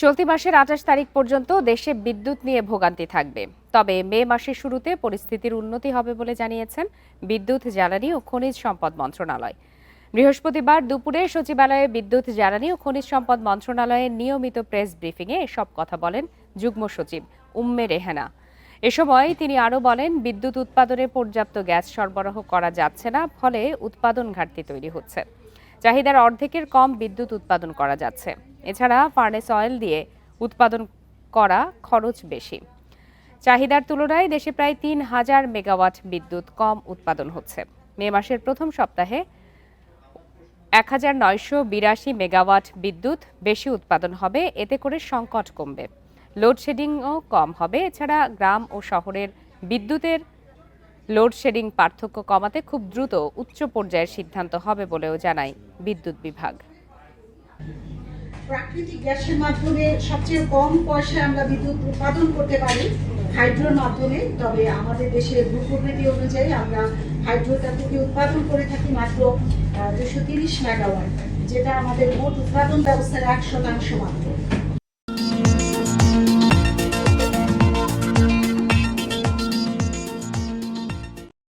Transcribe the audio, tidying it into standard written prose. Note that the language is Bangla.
চলতি মাসের ২৮ তারিখ পর্যন্ত দেশে বিদ্যুৎ নিয়ে ভোগান্তি থাকবে। তবে মে মাসের শুরুতে পরিস্থিতির উন্নতি হবে বলে জানিয়েছেন বিদ্যুৎ, জ্বালানি ও খনিজ সম্পদ মন্ত্রণালয়। বৃহস্পতিবার দুপুরে সচিবালয়ে বিদ্যুৎ, জ্বালানি ও খনিজ সম্পদ মন্ত্রণালয়ের নিয়মিত প্রেস ব্রিফিংয়ে এসব কথা বলেন যুগ্ম সচিব উম্মে রেহানা। এ সময় তিনি আরও বলেন, বিদ্যুৎ উৎপাদনে পর্যাপ্ত গ্যাস সরবরাহ করা যাচ্ছে না, ফলে উৎপাদন ঘাটতি তৈরি হচ্ছে। চাহিদার অর্ধেকের কম বিদ্যুৎ উৎপাদন করা যাচ্ছে। এছাড়া ফার্নেস অয়েল দিয়ে উৎপাদন করা খরচ বেশি। চাহিদার তুলনায় দেশে প্রায় ৩,০০০ মেগাওয়াট বিদ্যুৎ কম উৎপাদন হচ্ছে। মে মাসের প্রথম সপ্তাহে ১,৯৮২ মেগাওয়াট বিদ্যুৎ বেশি উৎপাদন হবে। এতে করে সংকট কমবে, লোডশেডিংও কম হবে। এছাড়া গ্রাম ও শহরের বিদ্যুতের লোডশেডিং পার্থক্য কমাতে খুব দ্রুত উচ্চ পর্যায়ের সিদ্ধান্ত হবে বলেও জানায় বিদ্যুৎ বিভাগ। প্রাকৃতিক গ্যাসের মাধ্যমে সবচেয়ে কম পয়সায় আমরা বিদ্যুৎ উৎপাদন করতে পারি হাইড্রোর মাধ্যমে। তবে আমাদের দেশের ভূপ্রকৃতি অনুযায়ী আমরা হাইড্রোটা থেকে উৎপাদন করে থাকি মাত্র 230 মেগাওয়াট, যেটা আমাদের মোট উৎপাদন ব্যবস্থার 1% মাত্র।